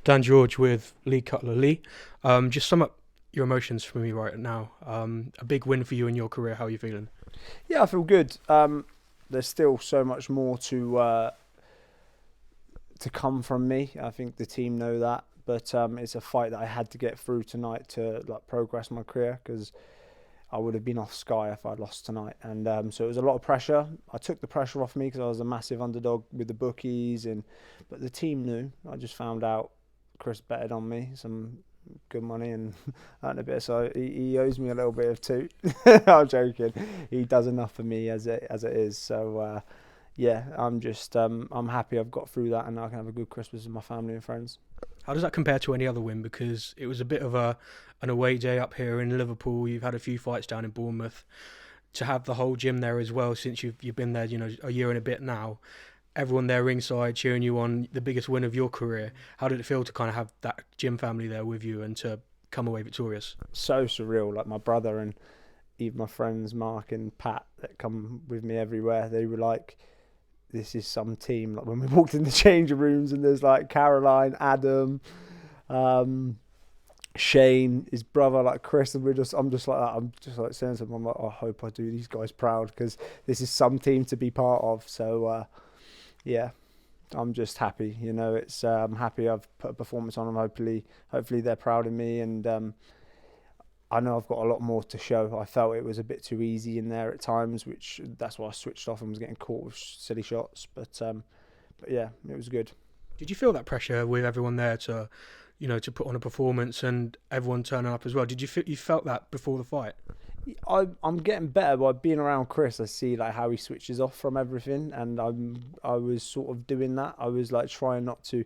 Dan George with Lee Cutler. Lee, just sum up your emotions for me right now. A big win for you in your career. How are you feeling? Yeah, I feel good. There's still so much more to come from me. I think the team know that, but it's a fight that I had to get through tonight to like progress my career because I would have been off Sky if I'd lost tonight, and so it was a lot of pressure. I took the pressure off me because I was a massive underdog with the bookies, and but the team knew. I just found out Chris betted on me some good money and earned a bit, so he owes me a little bit of toot. I'm joking. He does enough for me as it is. So yeah, I'm happy I've got through that, and now I can have a good Christmas with my family and friends. How does that compare to any other win? Because it was a bit of an away day up here in Liverpool. You've had a few fights down in Bournemouth. To have the whole gym there as well, since you've been there, a year and a bit now. Everyone there ringside cheering you on, the biggest win of your career. How did it feel to kind of have that gym family there with you and to come away victorious? So surreal. Like my brother and even my friends Mark and Pat that come with me everywhere, they were like, this is some team. Like when we walked in the changing rooms and there's like Caroline, Adam, um, Shane, his brother, like Chris, and I'm just like that. I'm just like saying something. I'm like, I hope I do these guys proud because this is some team to be part of. So yeah, I'm just happy. It's I'm happy I've put a performance on them. Hopefully they're proud of me, and I know I've got a lot more to show. I felt it was a bit too easy in there at times, which that's why I switched off and was getting caught with silly shots. But yeah, it was good. Did you feel that pressure with everyone there to put on a performance and everyone turning up as well? Did you felt that before the fight? I'm getting better by being around Chris. I see like how he switches off from everything, and I was sort of doing that. I was like trying not to.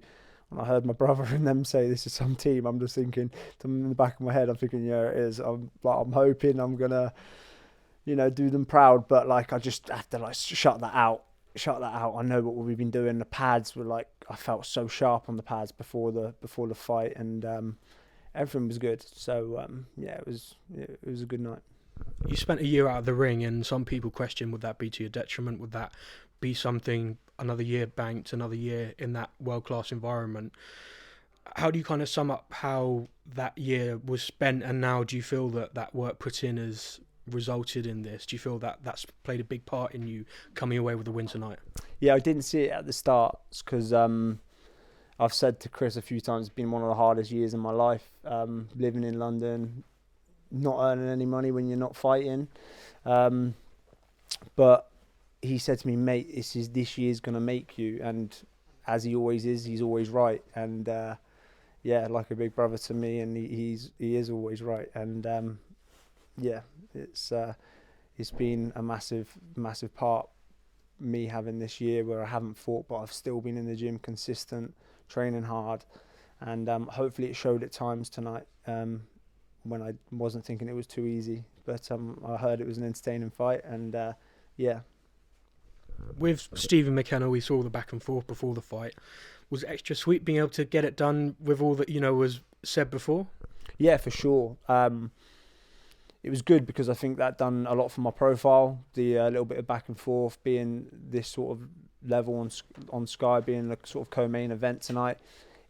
When I heard my brother and them say this is some team, I'm just thinking, in the back of my head, I'm thinking, yeah, it is. I'm hoping I'm gonna, do them proud, but like I just have to like shut that out. Shut that out. I know what we've been doing. The pads were like I felt so sharp on the pads before the fight, and everything was good. So yeah, it was a good night. You spent a year out of the ring, and some people question, would that be to your detriment? Would that be something, another year banked, another year in that world-class environment? How do you kind of sum up how that year was spent, and now do you feel that that work put in has resulted in this? Do you feel that that's played a big part in you coming away with a win tonight? Yeah, I didn't see it at the start because I've said to Chris a few times, it's been one of the hardest years in my life. Living in London, not earning any money when you're not fighting. But he said to me, mate, this year's gonna make you, and as he always is, he's always right. And yeah, like a big brother to me, and he is always right. And yeah, it's been a massive part me having this year where I haven't fought, but I've still been in the gym consistent, training hard, and hopefully it showed at times tonight. When I wasn't thinking it was too easy. But I heard it was an entertaining fight, and yeah. With Stevie McKenna, we saw the back and forth before the fight. Was it extra sweet being able to get it done with all that was said before? Yeah, for sure. It was good because I think that done a lot for my profile. The little bit of back and forth, being this sort of level on Sky, being the sort of co-main event tonight,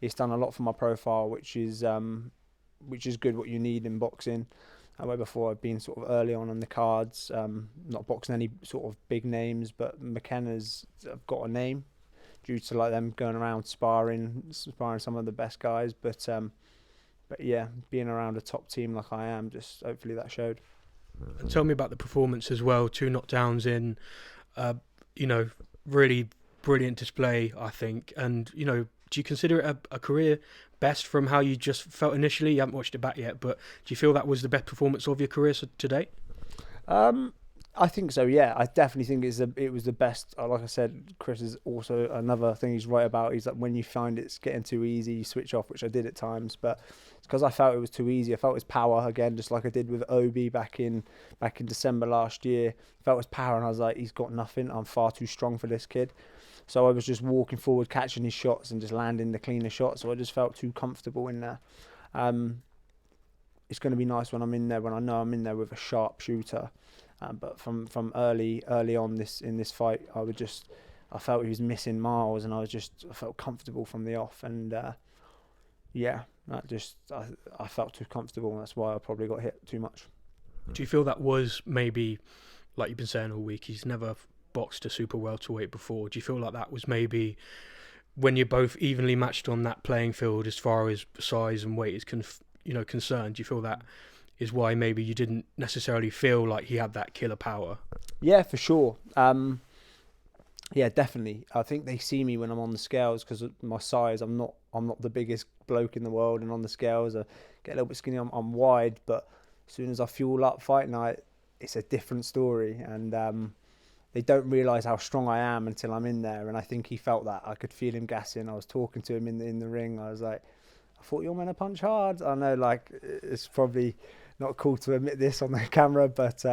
it's done a lot for my profile, which is good, what you need in boxing. Where before I've been sort of early on the cards, not boxing any sort of big names, but McKenna's have got a name due to like them going around sparring some of the best guys. But yeah, being around a top team like I am, just hopefully that showed. And tell me about the performance as well. 2 knockdowns in, you know, really brilliant display, I think. And, do you consider it a career best from how you just felt initially? You haven't watched it back yet, but do you feel that was the best performance of your career to date? I think so. Yeah, I definitely think it was the best. Like I said, Chris is also another thing he's right about. He's like when you find it's getting too easy, you switch off, which I did at times. But it's because I felt it was too easy. I felt his power again, just like I did with Obi back in December last year. Felt his power, and I was like, he's got nothing. I'm far too strong for this kid. So I was just walking forward, catching his shots, and just landing the cleaner shots. So I just felt too comfortable in there. It's going to be nice when I'm in there, when I know I'm in there with a sharp shooter. But from early on in this fight, I felt he was missing miles, and I felt comfortable from the off, and yeah, I felt too comfortable, and that's why I probably got hit too much. Do you feel that was maybe, like you've been saying all week, he's never boxed a super welterweight before? Do you feel like that was maybe when you're both evenly matched on that playing field as far as size and weight is concerned? Do you feel that is why maybe you didn't necessarily feel like he had that killer power? Yeah, for sure. Yeah, definitely. I think they see me when I'm on the scales because of my size. I'm not the biggest bloke in the world, and on the scales I get a little bit skinny. I'm wide, but as soon as I fuel up fight night, it's a different story. And they don't realise how strong I am until I'm in there. And I think he felt that. I could feel him gassing. I was talking to him in the ring. I was like, I thought you were meant to punch hard. I know, like, it's probably not cool to admit this on the camera, but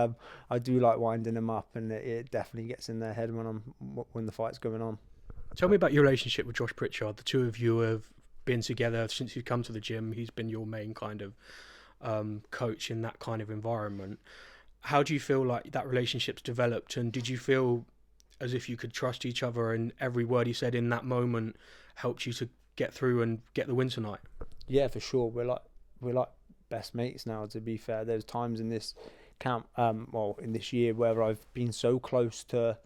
I do like winding them up, and it definitely gets in their head when the fight's going on. Tell me about your relationship with Josh Pritchard. The two of you have been together since you've come to the gym. He's been your main kind of coach in that kind of environment. How do you feel like that relationship's developed, and did you feel as if you could trust each other and every word he said in that moment helped you to get through and get the win tonight? Yeah, for sure. We're like best mates now, to be fair. There's times in this camp, in this year, where I've been so close to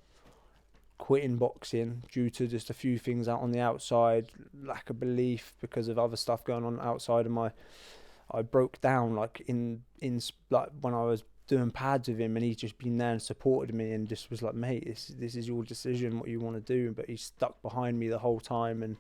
quitting boxing due to just a few things out on the outside, lack of belief because of other stuff going on outside of I broke down like in like when I was doing pads with him, and he's just been there and supported me and just was like, mate, this is your decision, what you want to do. But he's stuck behind me the whole time and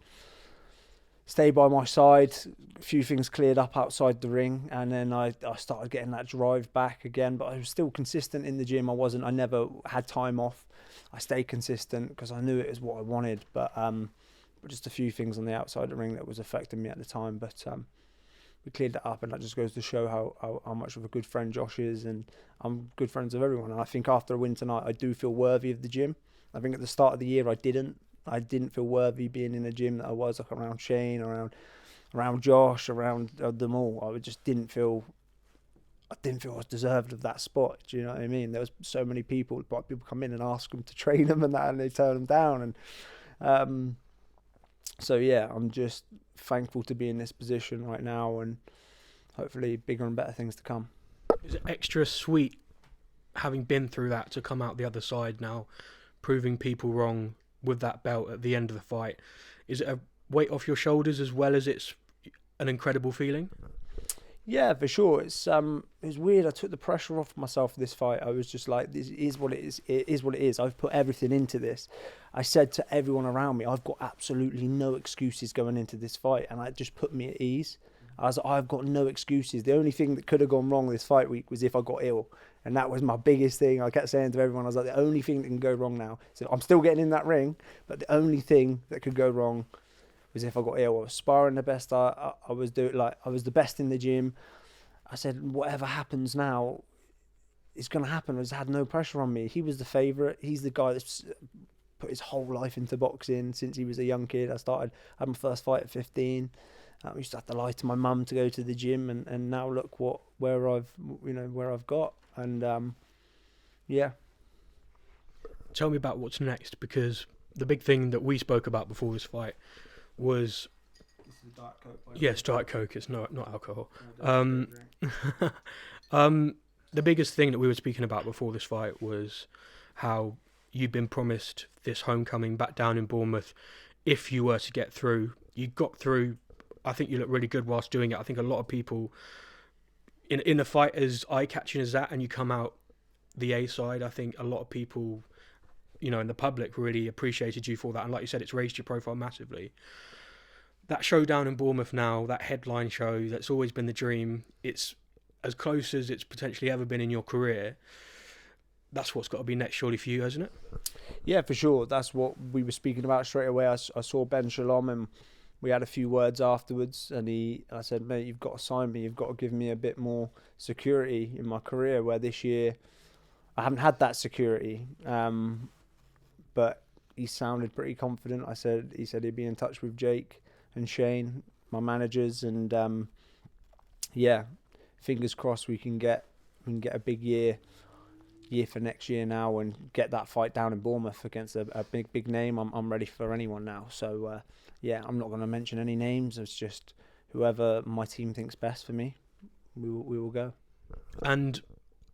stayed by my side. A few things cleared up outside the ring, and then I started getting that drive back again, but I was still consistent in the gym. I never had time off. I stayed consistent because I knew it was what I wanted, but just a few things on the outside the ring that was affecting me at the time. But we cleared that up, and that just goes to show how much of a good friend Josh is, and I'm good friends with everyone. And I think after a win tonight, I do feel worthy of the gym. I think at the start of the year, I didn't feel worthy being in a gym that I was, like around Shane, around Josh, around them all. I just didn't feel I was deserved of that spot. Do you know what I mean? There was so many people come in and ask them to train them and that, and they turn them down. And so yeah, I'm just thankful to be in this position right now, and hopefully bigger and better things to come. Is it extra sweet having been through that to come out the other side now, proving people wrong with that belt at the end of the fight? Is it a weight off your shoulders as well as it's an incredible feeling? Yeah, for sure. It's weird. I took the pressure off myself for this fight. I was just like, this is what it is. It is what it is. I've put everything into this. I said to everyone around me, I've got absolutely no excuses going into this fight, and it just put me at ease. I was like, I've got no excuses. The only thing that could have gone wrong this fight week was if I got ill, and that was my biggest thing. I kept saying to everyone, I was like, the only thing that can go wrong now. So I'm still getting in that ring, but the only thing that could go wrong was if I got ill. I was sparring the best I was doing. Like, I was the best in the gym. I said, whatever happens now, it's going to happen. I just had no pressure on me. He was the favourite. He's the guy that's put his whole life into boxing since he was a young kid. I had my first fight at 15. I used to have to lie to my mum to go to the gym, and now look where I've got. And yeah. Tell me about what's next, because the big thing that we spoke about before this fight was Diet Coke. yes, Diet Coke. It's not alcohol. The biggest thing that we were speaking about before this fight was how you'd been promised this homecoming back down in Bournemouth. If you were to get through, you got through. I think you look really good whilst doing it. I think a lot of people in a fight as eye-catching as that, and you come out the A side, I think a lot of people, in the public really appreciated you for that. And like you said, it's raised your profile massively. That showdown in Bournemouth now, that headline show, that's always been the dream. It's as close as it's potentially ever been in your career. That's what's got to be next, surely, for you, hasn't it? Yeah, for sure. That's what we were speaking about straight away. I saw Ben Shalom, and we had a few words afterwards, and I said, mate, you've got to sign me. You've got to give me a bit more security in my career, where this year I haven't had that security. But he sounded pretty confident. He said he'd be in touch with Jake and Shane, my managers, and yeah, fingers crossed we can get a big year for next year now, and get that fight down in Bournemouth against a big name. I'm ready for anyone now. So yeah, I'm not going to mention any names. It's just whoever my team thinks best for me, we will go. And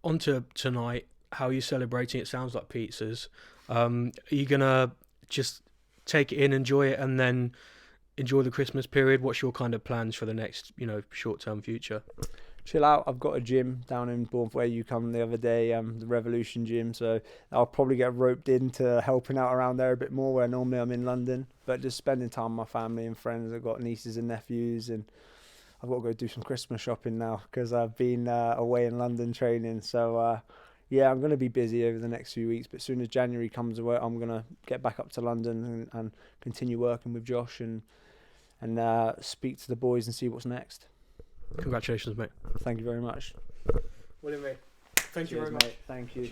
onto tonight, how are you celebrating? It sounds like pizzas. Are you gonna just take it in, enjoy it, and then enjoy the Christmas period? What's your kind of plans for the next, short-term future? Chill out. I've got a gym down in Bournemouth where you come the other day, the Revolution gym. So I'll probably get roped into helping out around there a bit more where normally I'm in London. But just spending time with my family and friends. I've got nieces and nephews, and I've got to go do some Christmas shopping now because I've been away in London training. So yeah, I'm going to be busy over the next few weeks. But as soon as January comes away, I'm going to get back up to London and continue working with Josh and speak to the boys and see what's next. Congratulations, mate. Thank you very much. William, mate. Thank you Cheers, very much. mate. Thank you.